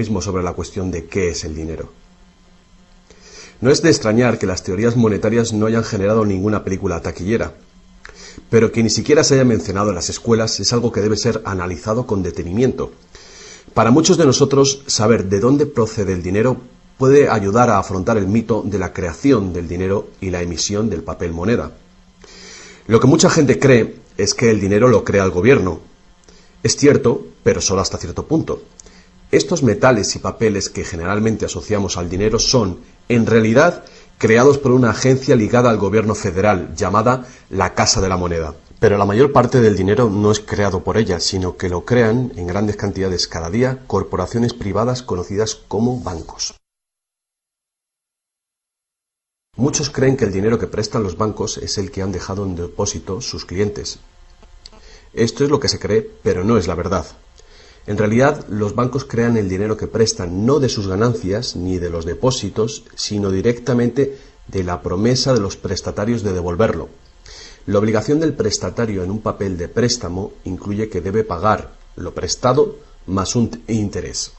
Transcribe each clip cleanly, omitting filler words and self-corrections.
mismo sobre la cuestión de qué es el dinero. No es de extrañar que las teorías monetarias no hayan generado ninguna película taquillera, pero que ni siquiera se haya mencionado en las escuelas es algo que debe ser analizado con detenimiento. Para muchos de nosotros, saber de dónde procede el dinero puede ayudar a afrontar el mito de la creación del dinero y la emisión del papel moneda. Lo que mucha gente cree es que el dinero lo crea el gobierno. Es cierto, pero solo hasta cierto punto. Estos metales y papeles que generalmente asociamos al dinero son, en realidad, creados por una agencia ligada al gobierno federal, llamada la Casa de la Moneda. Pero la mayor parte del dinero no es creado por ella, sino que lo crean en grandes cantidades cada día corporaciones privadas conocidas como bancos. Muchos creen que el dinero que prestan los bancos es el que han dejado en depósito sus clientes. Esto es lo que se cree, pero no es la verdad. En realidad, los bancos crean el dinero que prestan no de sus ganancias ni de los depósitos, sino directamente de la promesa de los prestatarios de devolverlo. La obligación del prestatario en un papel de préstamo incluye que debe pagar lo prestado más un interés.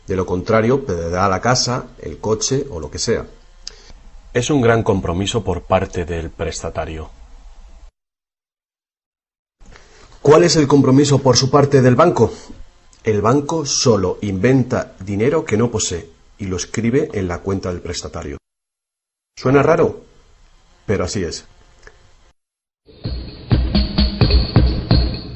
De lo contrario, perderá la casa, el coche o lo que sea. Es un gran compromiso por parte del prestatario. ¿Cuál es el compromiso por su parte del banco? El banco solo inventa dinero que no posee y lo escribe en la cuenta del prestatario. ¿Suena raro? Pero así es.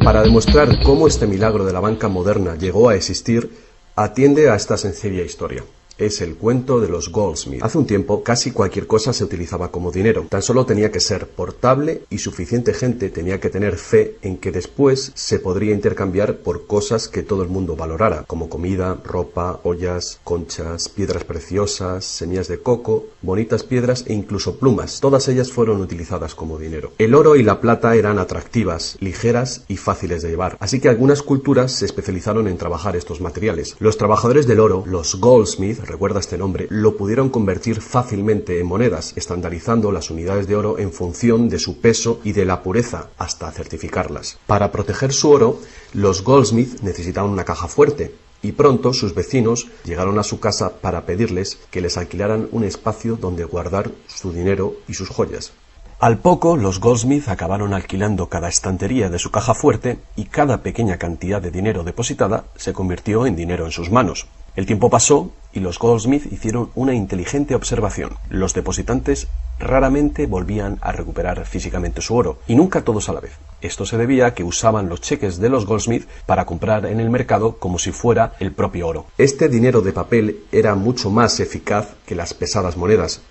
Para demostrar cómo este milagro de la banca moderna llegó a existir, atiende a esta sencilla historia. Es el cuento de los Goldsmith. Hace un tiempo casi cualquier cosa se utilizaba como dinero. Tan solo tenía que ser portable y suficiente gente tenía que tener fe en que después se podría intercambiar por cosas que todo el mundo valorara, como comida, ropa, ollas, conchas, piedras preciosas, semillas de coco, bonitas piedras e incluso plumas. Todas ellas fueron utilizadas como dinero. El oro y la plata eran atractivas, ligeras y fáciles de llevar, así que algunas culturas se especializaron en trabajar estos materiales. Los trabajadores del oro, los Goldsmith, recuerda este nombre, lo pudieron convertir fácilmente en monedas, estandarizando las unidades de oro en función de su peso y de la pureza, hasta certificarlas. Para proteger su oro, los Goldsmith necesitaban una caja fuerte, y pronto sus vecinos llegaron a su casa para pedirles que les alquilaran un espacio donde guardar su dinero y sus joyas. Al poco, los Goldsmith acabaron alquilando cada estantería de su caja fuerte y cada pequeña cantidad de dinero depositada se convirtió en dinero en sus manos. El tiempo pasó y los Goldsmith hicieron una inteligente observación. Los depositantes raramente volvían a recuperar físicamente su oro, y nunca todos a la vez. Esto se debía a que usaban los cheques de los Goldsmith para comprar en el mercado como si fuera el propio oro. Este dinero de papel era mucho más eficaz que las pesadas monedas,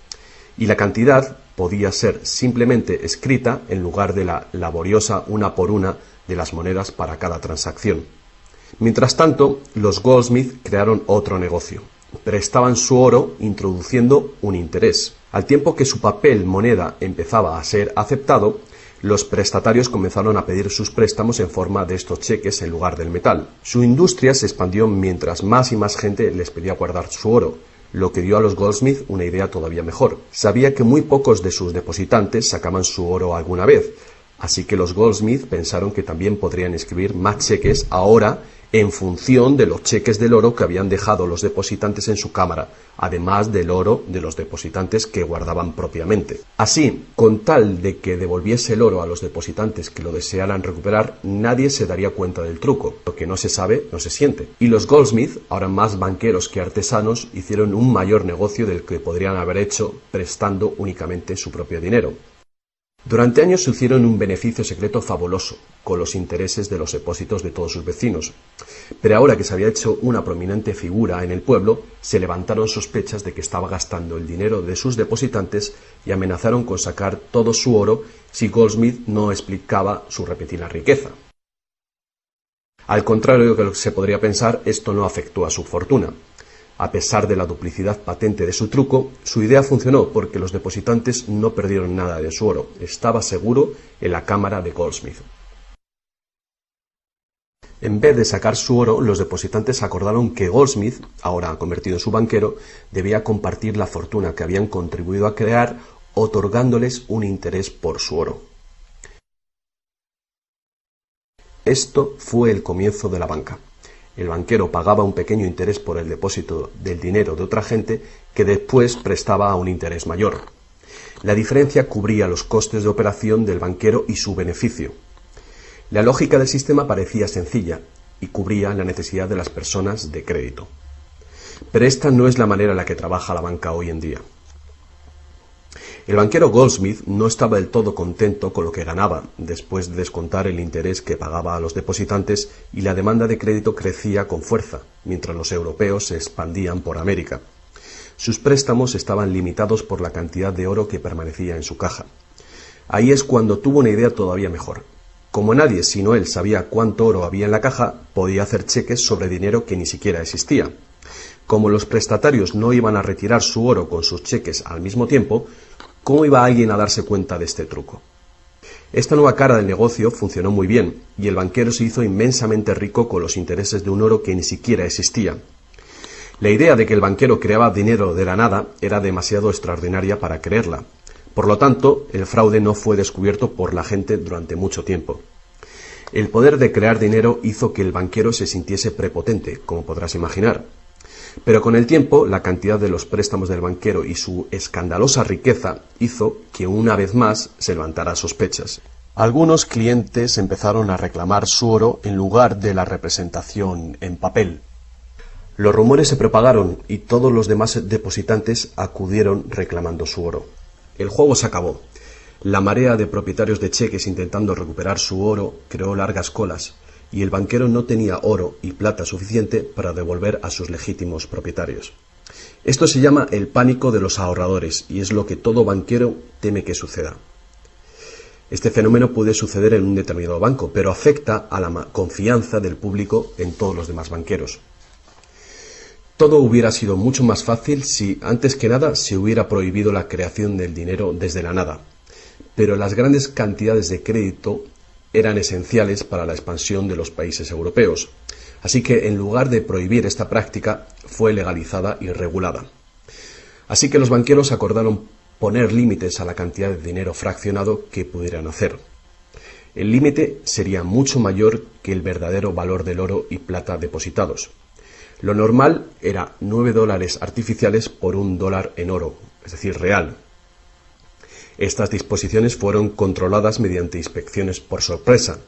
y la cantidad podía ser simplemente escrita en lugar de la laboriosa una por una de las monedas para cada transacción. Mientras tanto, los Goldsmith crearon otro negocio. Prestaban su oro introduciendo un interés. Al tiempo que su papel moneda empezaba a ser aceptado, los prestatarios comenzaron a pedir sus préstamos en forma de estos cheques en lugar del metal. Su industria se expandió mientras más y más gente les pedía guardar su oro, lo que dio a los Goldsmith una idea todavía mejor. Sabía que muy pocos de sus depositantes sacaban su oro alguna vez, así que los Goldsmith pensaron que también podrían escribir más cheques ahora en función de los cheques del oro que habían dejado los depositantes en su cámara, además del oro de los depositantes que guardaban propiamente. Así, con tal de que devolviese el oro a los depositantes que lo desearan recuperar, nadie se daría cuenta del truco. Lo que no se sabe, no se siente. Y los Goldsmith, ahora más banqueros que artesanos, hicieron un mayor negocio del que podrían haber hecho prestando únicamente su propio dinero. Durante años se hicieron un beneficio secreto fabuloso, con los intereses de los depósitos de todos sus vecinos. Pero ahora que se había hecho una prominente figura en el pueblo, se levantaron sospechas de que estaba gastando el dinero de sus depositantes y amenazaron con sacar todo su oro si Goldsmith no explicaba su repentina riqueza. Al contrario de lo que se podría pensar, esto no afectó a su fortuna. A pesar de la duplicidad patente de su truco, su idea funcionó porque los depositantes no perdieron nada de su oro. Estaba seguro en la cámara de Goldsmith. En vez de sacar su oro, los depositantes acordaron que Goldsmith, ahora convertido en su banquero, debía compartir la fortuna que habían contribuido a crear, otorgándoles un interés por su oro. Esto fue el comienzo de la banca. El banquero pagaba un pequeño interés por el depósito del dinero de otra gente que después prestaba a un interés mayor. La diferencia cubría los costes de operación del banquero y su beneficio. La lógica del sistema parecía sencilla y cubría la necesidad de las personas de crédito. Pero esta no es la manera en la que trabaja la banca hoy en día. El banquero Goldsmith no estaba del todo contento con lo que ganaba, después de descontar el interés que pagaba a los depositantes, y la demanda de crédito crecía con fuerza, mientras los europeos se expandían por América. Sus préstamos estaban limitados por la cantidad de oro que permanecía en su caja. Ahí es cuando tuvo una idea todavía mejor. Como nadie sino él sabía cuánto oro había en la caja, podía hacer cheques sobre dinero que ni siquiera existía. Como los prestatarios no iban a retirar su oro con sus cheques al mismo tiempo, ¿cómo iba alguien a darse cuenta de este truco? Esta nueva cara del negocio funcionó muy bien, y el banquero se hizo inmensamente rico con los intereses de un oro que ni siquiera existía. La idea de que el banquero creaba dinero de la nada era demasiado extraordinaria para creerla. Por lo tanto, el fraude no fue descubierto por la gente durante mucho tiempo. El poder de crear dinero hizo que el banquero se sintiese prepotente, como podrás imaginar. Pero con el tiempo, la cantidad de los préstamos del banquero y su escandalosa riqueza hizo que una vez más se levantara sospechas. Algunos clientes empezaron a reclamar su oro en lugar de la representación en papel. Los rumores se propagaron y todos los demás depositantes acudieron reclamando su oro. El juego se acabó. La marea de propietarios de cheques intentando recuperar su oro creó largas colas, y el banquero no tenía oro y plata suficiente para devolver a sus legítimos propietarios. Esto se llama el pánico de los ahorradores, y es lo que todo banquero teme que suceda. Este fenómeno puede suceder en un determinado banco, pero afecta a la confianza del público en todos los demás banqueros. Todo hubiera sido mucho más fácil si, antes que nada, se hubiera prohibido la creación del dinero desde la nada. Pero las grandes cantidades de crédito eran esenciales para la expansión de los países europeos. Así que, en lugar de prohibir esta práctica, fue legalizada y regulada. Así que los banqueros acordaron poner límites a la cantidad de dinero fraccionado que pudieran hacer. El límite sería mucho mayor que el verdadero valor del oro y plata depositados. Lo normal era $9 artificiales por $1 en oro, es decir, real. Estas disposiciones fueron controladas mediante inspecciones por sorpresa.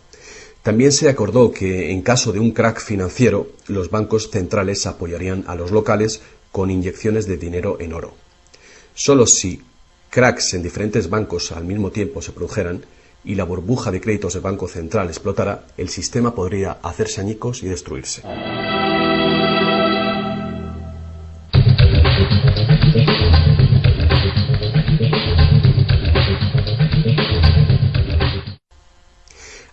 También se acordó que, en caso de un crack financiero, los bancos centrales apoyarían a los locales con inyecciones de dinero en oro. Solo si cracks en diferentes bancos al mismo tiempo se produjeran y la burbuja de créditos del Banco Central explotara, el sistema podría hacerse añicos y destruirse.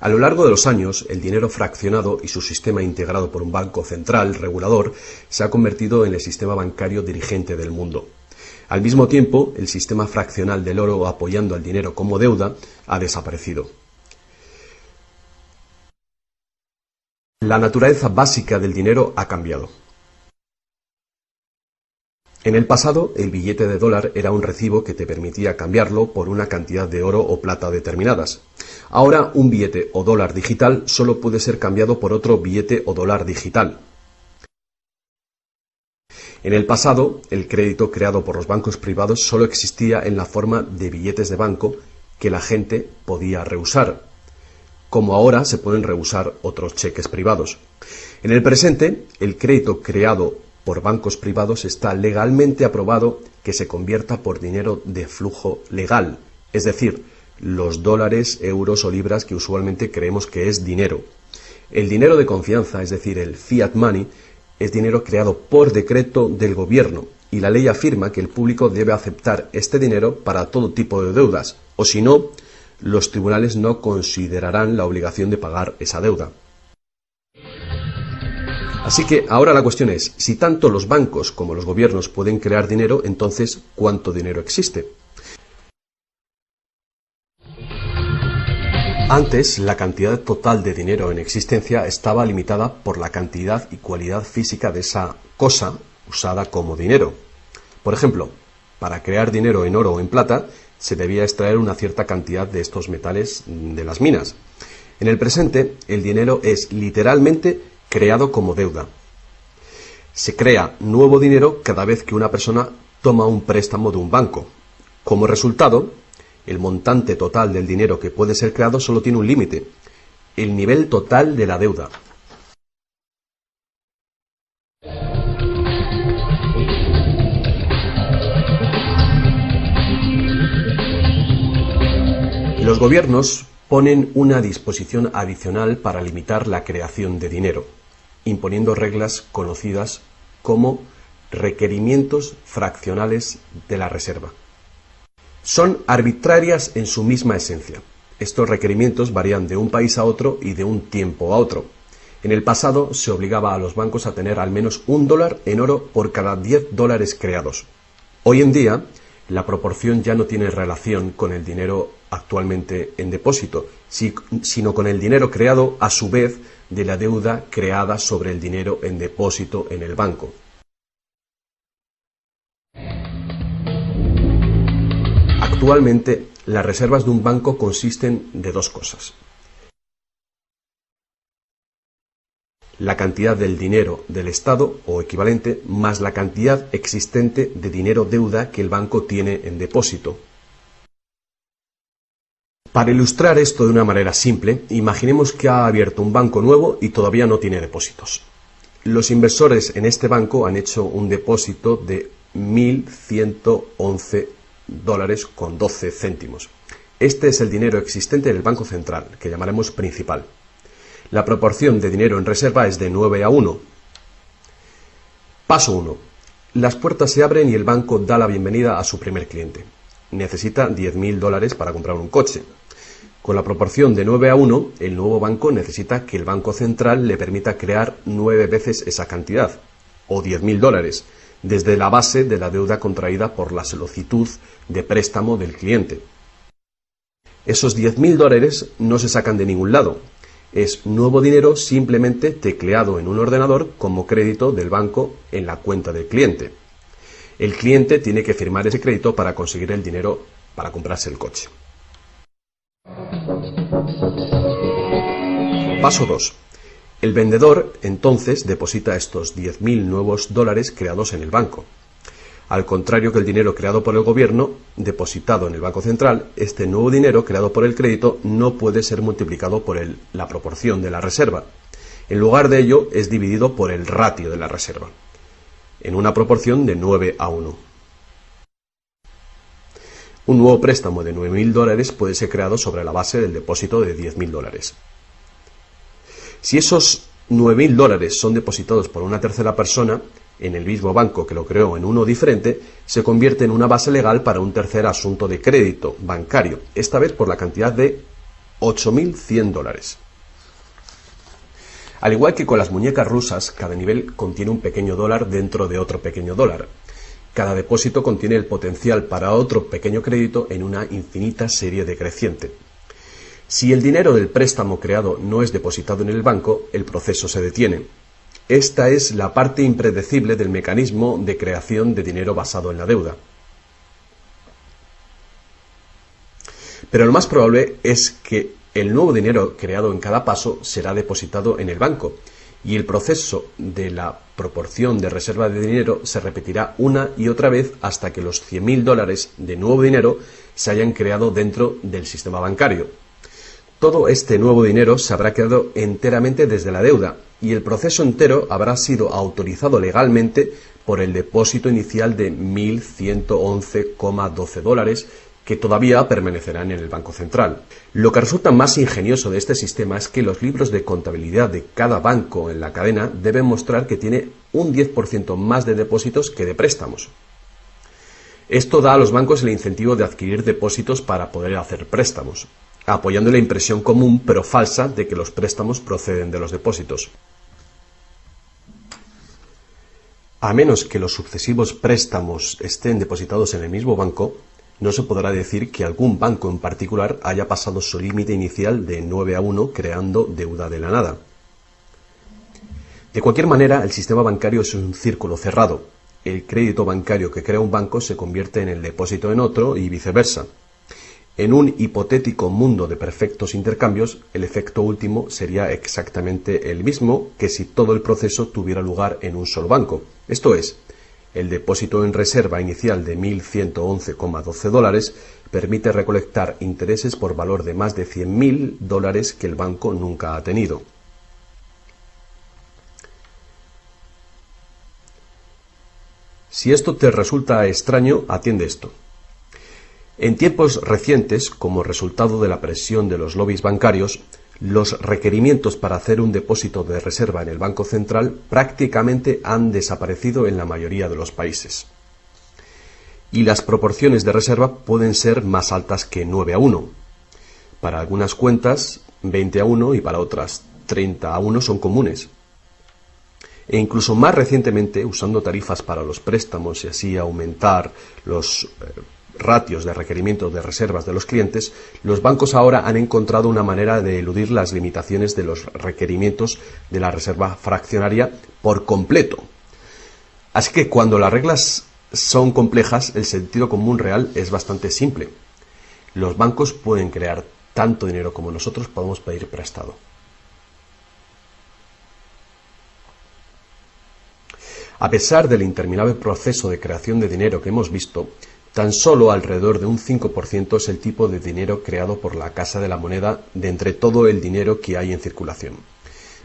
A lo largo de los años, el dinero fraccionado y su sistema integrado por un banco central regulador se ha convertido en el sistema bancario dirigente del mundo. Al mismo tiempo, el sistema fraccional del oro apoyando al dinero como deuda ha desaparecido. La naturaleza básica del dinero ha cambiado. En el pasado, el billete de dólar era un recibo que te permitía cambiarlo por una cantidad de oro o plata determinadas. Ahora, un billete o dólar digital solo puede ser cambiado por otro billete o dólar digital. En el pasado, el crédito creado por los bancos privados solo existía en la forma de billetes de banco que la gente podía rehusar, como ahora se pueden rehusar otros cheques privados. En el presente, el crédito creado por bancos privados está legalmente aprobado que se convierta por dinero de flujo legal, es decir, los dólares, euros o libras que usualmente creemos que es dinero. El dinero de confianza, es decir, el fiat money, es dinero creado por decreto del gobierno, y la ley afirma que el público debe aceptar este dinero para todo tipo de deudas, o si no, los tribunales no considerarán la obligación de pagar esa deuda. Así que ahora la cuestión es, si tanto los bancos como los gobiernos pueden crear dinero, entonces, ¿cuánto dinero existe? Antes, la cantidad total de dinero en existencia estaba limitada por la cantidad y cualidad física de esa cosa usada como dinero. Por ejemplo, para crear dinero en oro o en plata, se debía extraer una cierta cantidad de estos metales de las minas. En el presente, el dinero es literalmente creado como deuda. Se crea nuevo dinero cada vez que una persona toma un préstamo de un banco. Como resultado, el montante total del dinero que puede ser creado solo tiene un límite: el nivel total de la deuda. Los gobiernos ponen una disposición adicional para limitar la creación de dinero, imponiendo reglas conocidas como requerimientos fraccionales de la reserva. Son arbitrarias en su misma esencia. Estos requerimientos varían de un país a otro y de un tiempo a otro. En el pasado se obligaba a los bancos a tener al menos $1 en oro por cada $10 creados. Hoy en día, la proporción ya no tiene relación con el dinero actualmente en depósito, sino con el dinero creado a su vez de la deuda creada sobre el dinero en depósito en el banco. Actualmente, las reservas de un banco consisten de dos cosas: la cantidad del dinero del Estado o equivalente más la cantidad existente de dinero deuda que el banco tiene en depósito. Para ilustrar esto de una manera simple, imaginemos que ha abierto un banco nuevo y todavía no tiene depósitos. Los inversores en este banco han hecho un depósito de $1.111,12. Este es el dinero existente en el Banco Central, que llamaremos principal. La proporción de dinero en reserva es de 9:1. Paso 1. Las puertas se abren y el banco da la bienvenida a su primer cliente. Necesita $10.000 para comprar un coche. Con la proporción de 9:1, el nuevo banco necesita que el Banco Central le permita crear 9 veces esa cantidad, o $10.000, desde la base de la deuda contraída por la solicitud de préstamo del cliente. Esos $10.000 no se sacan de ningún lado. Es nuevo dinero simplemente tecleado en un ordenador como crédito del banco en la cuenta del cliente. El cliente tiene que firmar ese crédito para conseguir el dinero para comprarse el coche. Paso 2. El vendedor entonces deposita estos 10.000 nuevos dólares creados en el banco. Al contrario que el dinero creado por el gobierno, depositado en el Banco Central, este nuevo dinero creado por el crédito no puede ser multiplicado por la proporción de la reserva. En lugar de ello, es dividido por el ratio de la reserva, en una proporción de 9:1. Un nuevo préstamo de $9.000 puede ser creado sobre la base del depósito de $10.000. Si esos $9.000 son depositados por una tercera persona en el mismo banco que lo creó en uno diferente, se convierte en una base legal para un tercer asunto de crédito bancario, esta vez por la cantidad de $8.100. Al igual que con las muñecas rusas, cada nivel contiene un pequeño dólar dentro de otro pequeño dólar. Cada depósito contiene el potencial para otro pequeño crédito en una infinita serie decreciente. Si el dinero del préstamo creado no es depositado en el banco, el proceso se detiene. Esta es la parte impredecible del mecanismo de creación de dinero basado en la deuda. Pero lo más probable es que el nuevo dinero creado en cada paso será depositado en el banco, y el proceso de la proporción de reserva de dinero se repetirá una y otra vez hasta que los $100.000 de nuevo dinero se hayan creado dentro del sistema bancario. Todo este nuevo dinero se habrá creado enteramente desde la deuda, y el proceso entero habrá sido autorizado legalmente por el depósito inicial de $1.111,12 que todavía permanecerán en el Banco Central. Lo que resulta más ingenioso de este sistema es que los libros de contabilidad de cada banco en la cadena deben mostrar que tiene un 10% más de depósitos que de préstamos. Esto da a los bancos el incentivo de adquirir depósitos para poder hacer préstamos, apoyando la impresión común pero falsa de que los préstamos proceden de los depósitos. A menos que los sucesivos préstamos estén depositados en el mismo banco, no se podrá decir que algún banco en particular haya pasado su límite inicial de 9:1 creando deuda de la nada. De cualquier manera, el sistema bancario es un círculo cerrado. El crédito bancario que crea un banco se convierte en el depósito en otro y viceversa. En un hipotético mundo de perfectos intercambios, el efecto último sería exactamente el mismo que si todo el proceso tuviera lugar en un solo banco. Esto es, el depósito en reserva inicial de 1.111,12 dólares permite recolectar intereses por valor de más de 100.000 dólares que el banco nunca ha tenido. Si esto te resulta extraño, atiende esto. En tiempos recientes, como resultado de la presión de los lobbies bancarios, los requerimientos para hacer un depósito de reserva en el Banco Central prácticamente han desaparecido en la mayoría de los países. Y las proporciones de reserva pueden ser más altas que 9:1. Para algunas cuentas, 20:1 y para otras 30:1 son comunes. E incluso más recientemente, usando tarifas para los préstamos y así aumentar los ratios de requerimientos de reservas de los clientes, los bancos ahora han encontrado una manera de eludir las limitaciones de los requerimientos de la reserva fraccionaria por completo. Así que cuando las reglas son complejas, el sentido común real es bastante simple. Los bancos pueden crear tanto dinero como nosotros podemos pedir prestado. A pesar del interminable proceso de creación de dinero que hemos visto, tan solo alrededor de un 5% es el tipo de dinero creado por la Casa de la Moneda de entre todo el dinero que hay en circulación.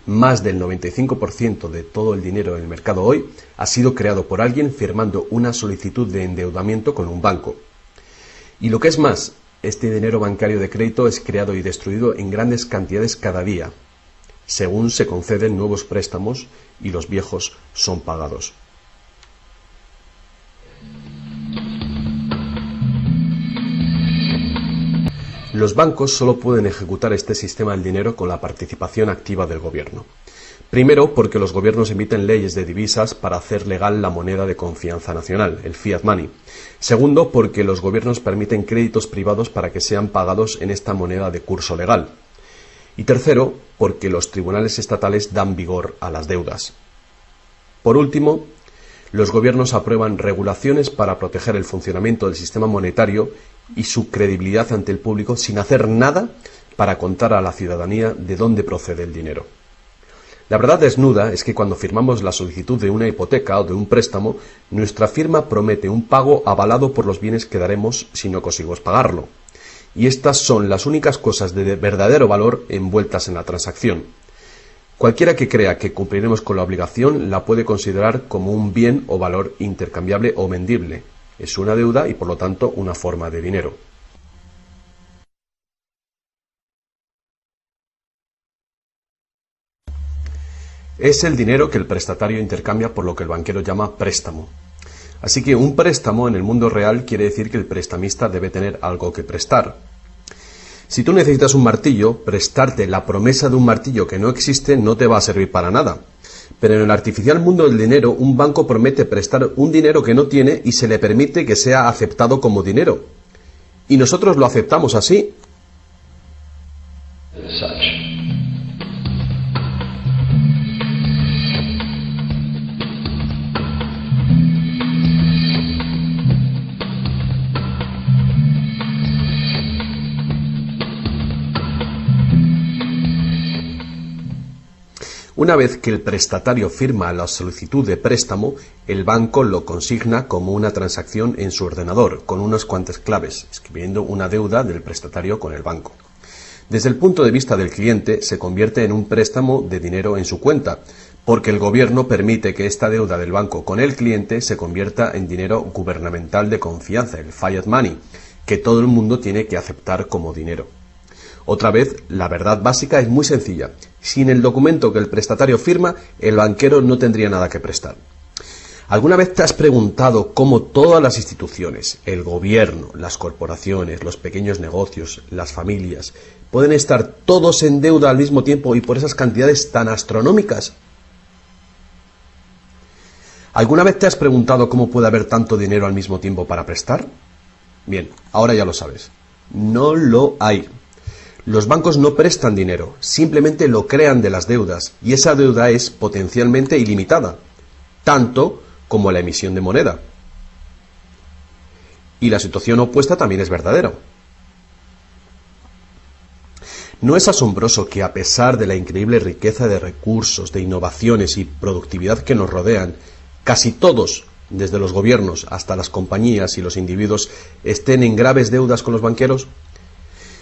Más del 95% de todo el dinero en el mercado hoy ha sido creado por alguien firmando una solicitud de endeudamiento con un banco. Y lo que es más, este dinero bancario de crédito es creado y destruido en grandes cantidades cada día, según se conceden nuevos préstamos y los viejos son pagados. Los bancos solo pueden ejecutar este sistema del dinero con la participación activa del gobierno. Primero, porque los gobiernos emiten leyes de divisas para hacer legal la moneda de confianza nacional, el fiat money. Segundo, porque los gobiernos permiten créditos privados para que sean pagados en esta moneda de curso legal. Y tercero, porque los tribunales estatales dan vigor a las deudas. Por último, los gobiernos aprueban regulaciones para proteger el funcionamiento del sistema monetario y su credibilidad ante el público sin hacer nada para contar a la ciudadanía de dónde procede el dinero. La verdad desnuda es que cuando firmamos la solicitud de una hipoteca o de un préstamo, nuestra firma promete un pago avalado por los bienes que daremos si no conseguimos pagarlo. Y estas son las únicas cosas de verdadero valor envueltas en la transacción. Cualquiera que crea que cumpliremos con la obligación la puede considerar como un bien o valor intercambiable o vendible. Es una deuda y por lo tanto una forma de dinero. Es el dinero que el prestatario intercambia por lo que el banquero llama préstamo. Así que un préstamo en el mundo real quiere decir que el prestamista debe tener algo que prestar. Si tú necesitas un martillo, prestarte la promesa de un martillo que no existe no te va a servir para nada. Pero en el artificial mundo del dinero, un banco promete prestar un dinero que no tiene y se le permite que sea aceptado como dinero. Y nosotros lo aceptamos así. Una vez que el prestatario firma la solicitud de préstamo, el banco lo consigna como una transacción en su ordenador, con unas cuantas claves, escribiendo una deuda del prestatario con el banco. Desde el punto de vista del cliente, se convierte en un préstamo de dinero en su cuenta, porque el gobierno permite que esta deuda del banco con el cliente se convierta en dinero gubernamental de confianza, el fiat money, que todo el mundo tiene que aceptar como dinero. Otra vez, la verdad básica es muy sencilla. Sin el documento que el prestatario firma, el banquero no tendría nada que prestar. ¿Alguna vez te has preguntado cómo todas las instituciones, el gobierno, las corporaciones, los pequeños negocios, las familias, pueden estar todos en deuda al mismo tiempo y por esas cantidades tan astronómicas? ¿Alguna vez te has preguntado cómo puede haber tanto dinero al mismo tiempo para prestar? Bien, ahora ya lo sabes. No lo hay. Los bancos no prestan dinero, simplemente lo crean de las deudas, y esa deuda es potencialmente ilimitada, tanto como la emisión de moneda. Y la situación opuesta también es verdadera. ¿No es asombroso que a pesar de la increíble riqueza de recursos, de innovaciones y productividad que nos rodean, casi todos, desde los gobiernos hasta las compañías y los individuos, estén en graves deudas con los banqueros?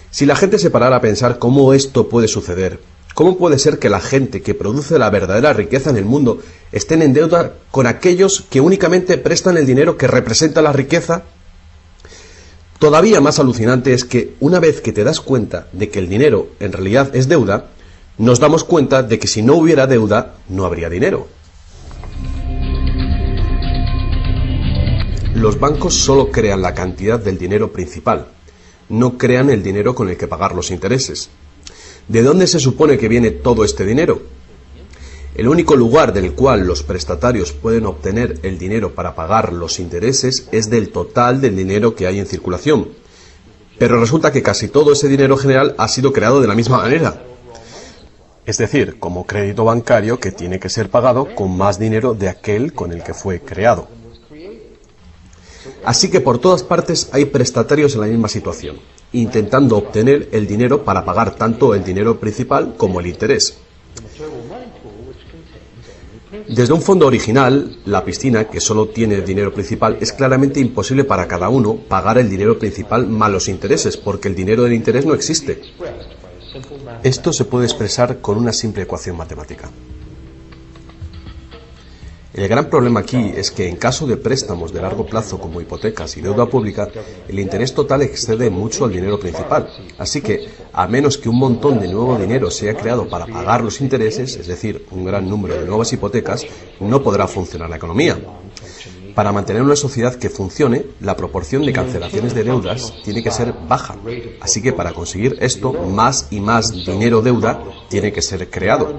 Si la gente se parara a pensar cómo esto puede suceder, ¿cómo puede ser que la gente que produce la verdadera riqueza en el mundo estén en deuda con aquellos que únicamente prestan el dinero que representa la riqueza? Todavía más alucinante es que una vez que te das cuenta de que el dinero en realidad es deuda, nos damos cuenta de que si no hubiera deuda, no habría dinero. Los bancos solo crean la cantidad del dinero principal, no crean el dinero con el que pagar los intereses. ¿De dónde se supone que viene todo este dinero? El único lugar del cual los prestatarios pueden obtener el dinero para pagar los intereses es del total del dinero que hay en circulación. Pero resulta que casi todo ese dinero general ha sido creado de la misma manera. Es decir, como crédito bancario que tiene que ser pagado con más dinero de aquel con el que fue creado. Así que por todas partes hay prestatarios en la misma situación, intentando obtener el dinero para pagar tanto el dinero principal como el interés. Desde un fondo original, la piscina, que solo tiene dinero principal, es claramente imposible para cada uno pagar el dinero principal más los intereses, porque el dinero del interés no existe. Esto se puede expresar con una simple ecuación matemática. El gran problema aquí es que en caso de préstamos de largo plazo como hipotecas y deuda pública, el interés total excede mucho al dinero principal. Así que, a menos que un montón de nuevo dinero sea creado para pagar los intereses, es decir, un gran número de nuevas hipotecas, no podrá funcionar la economía. Para mantener una sociedad que funcione, la proporción de cancelaciones de deudas tiene que ser baja. Así que para conseguir esto, más y más dinero deuda tiene que ser creado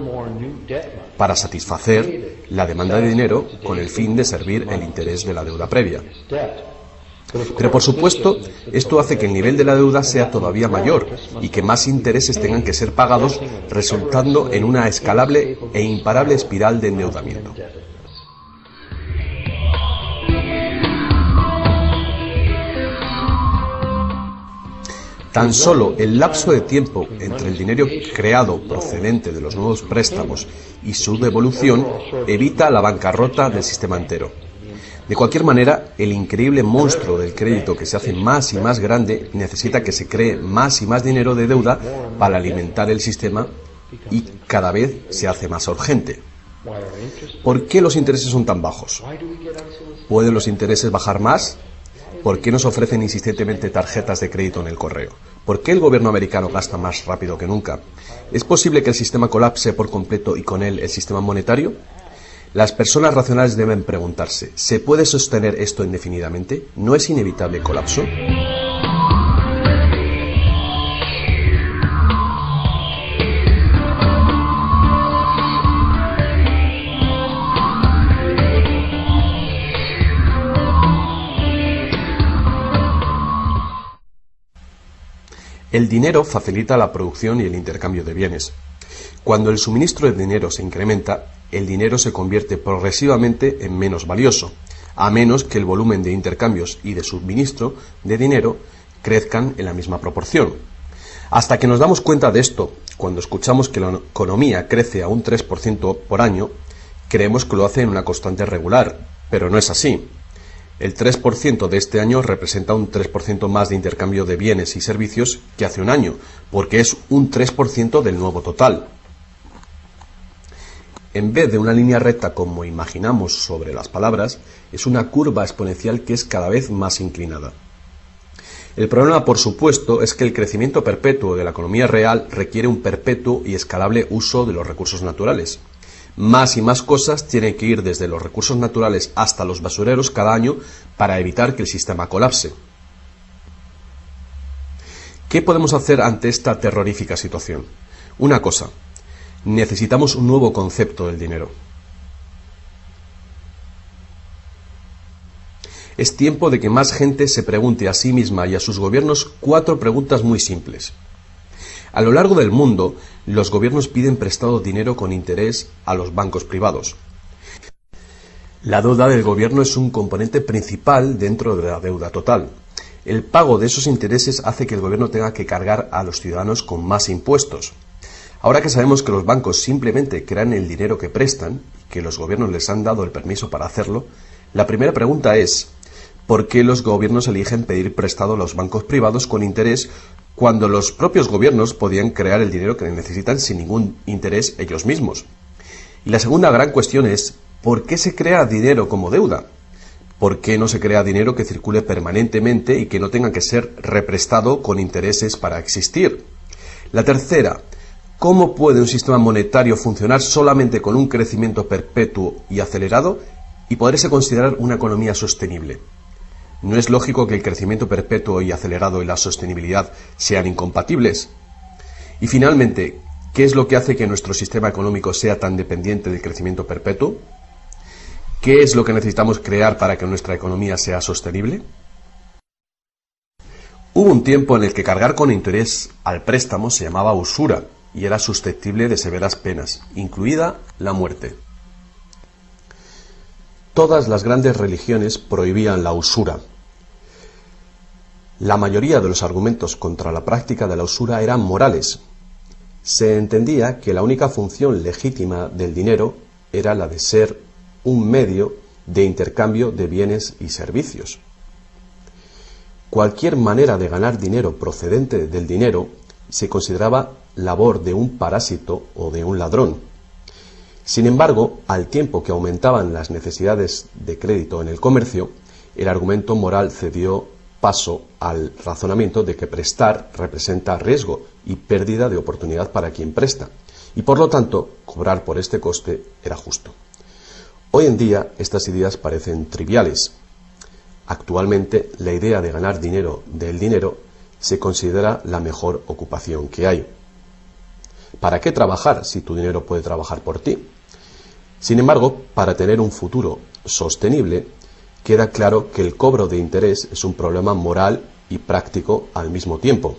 para satisfacer la demanda de dinero con el fin de servir el interés de la deuda previa. Pero por supuesto, esto hace que el nivel de la deuda sea todavía mayor y que más intereses tengan que ser pagados, resultando en una escalable e imparable espiral de endeudamiento. Tan solo el lapso de tiempo entre el dinero creado procedente de los nuevos préstamos y su devolución evita la bancarrota del sistema entero. De cualquier manera, el increíble monstruo del crédito que se hace más y más grande necesita que se cree más y más dinero de deuda para alimentar el sistema y cada vez se hace más urgente. ¿Por qué los intereses son tan bajos? ¿Pueden los intereses bajar más? ¿Por qué nos ofrecen insistentemente tarjetas de crédito en el correo? ¿Por qué el gobierno americano gasta más rápido que nunca? ¿Es posible que el sistema colapse por completo y con él el sistema monetario? Las personas racionales deben preguntarse, ¿se puede sostener esto indefinidamente? ¿No es inevitable el colapso? El dinero facilita la producción y el intercambio de bienes. Cuando el suministro de dinero se incrementa, el dinero se convierte progresivamente en menos valioso, a menos que el volumen de intercambios y de suministro de dinero crezcan en la misma proporción. Hasta que nos damos cuenta de esto, cuando escuchamos que la economía crece a un 3% por año, creemos que lo hace en una constante regular, pero no es así. El 3% de este año representa un 3% más de intercambio de bienes y servicios que hace un año, porque es un 3% del nuevo total. En vez de una línea recta como imaginamos sobre las palabras, es una curva exponencial que es cada vez más inclinada. El problema, por supuesto, es que el crecimiento perpetuo de la economía real requiere un perpetuo y escalable uso de los recursos naturales. Más y más cosas tienen que ir desde los recursos naturales hasta los basureros cada año para evitar que el sistema colapse. ¿Qué podemos hacer ante esta terrorífica situación? Una cosa, necesitamos un nuevo concepto del dinero. Es tiempo de que más gente se pregunte a sí misma y a sus gobiernos 4 preguntas muy simples. A lo largo del mundo, los gobiernos piden prestado dinero con interés a los bancos privados. La deuda del gobierno es un componente principal dentro de la deuda total. El pago de esos intereses hace que el gobierno tenga que cargar a los ciudadanos con más impuestos. Ahora que sabemos que los bancos simplemente crean el dinero que prestan y que los gobiernos les han dado el permiso para hacerlo, la primera pregunta es: ¿por qué los gobiernos eligen pedir prestado a los bancos privados con interés cuando los propios gobiernos podían crear el dinero que necesitan sin ningún interés ellos mismos? Y la segunda gran cuestión es: ¿por qué se crea dinero como deuda? ¿Por qué no se crea dinero que circule permanentemente y que no tenga que ser represtado con intereses para existir? La tercera: ¿cómo puede un sistema monetario funcionar solamente con un crecimiento perpetuo y acelerado y poderse considerar una economía sostenible? ¿No es lógico que el crecimiento perpetuo y acelerado y la sostenibilidad sean incompatibles? Y finalmente, ¿qué es lo que hace que nuestro sistema económico sea tan dependiente del crecimiento perpetuo? ¿Qué es lo que necesitamos crear para que nuestra economía sea sostenible? Hubo un tiempo en el que cargar con interés al préstamo se llamaba usura y era susceptible de severas penas, incluida la muerte. Todas las grandes religiones prohibían la usura. La mayoría de los argumentos contra la práctica de la usura eran morales. Se entendía que la única función legítima del dinero era la de ser un medio de intercambio de bienes y servicios. Cualquier manera de ganar dinero procedente del dinero se consideraba labor de un parásito o de un ladrón. Sin embargo, al tiempo que aumentaban las necesidades de crédito en el comercio, el argumento moral cedió paso al razonamiento de que prestar representa riesgo y pérdida de oportunidad para quien presta, y por lo tanto, cobrar por este coste era justo. Hoy en día estas ideas parecen triviales. Actualmente la idea de ganar dinero del dinero se considera la mejor ocupación que hay. ¿Para qué trabajar si tu dinero puede trabajar por ti? Sin embargo, para tener un futuro sostenible, queda claro que el cobro de interés es un problema moral y práctico al mismo tiempo.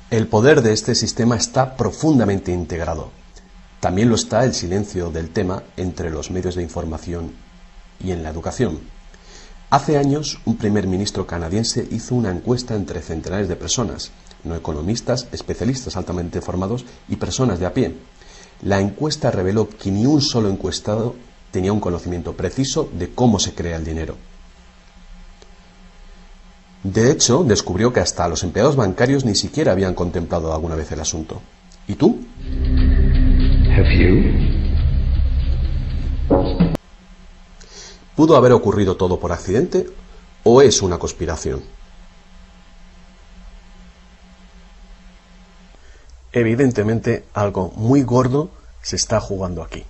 El poder de este sistema está profundamente integrado. También lo está el silencio del tema entre los medios de información y en la educación. Hace años, un primer ministro canadiense hizo una encuesta entre centenares de personas, no economistas, especialistas altamente formados y personas de a pie. La encuesta reveló que ni un solo encuestado tenía un conocimiento preciso de cómo se crea el dinero. De hecho, descubrió que hasta los empleados bancarios ni siquiera habían contemplado alguna vez el asunto. ¿Y tú? ¿Pudo haber ocurrido todo por accidente o es una conspiración? Evidentemente, algo muy gordo se está jugando aquí.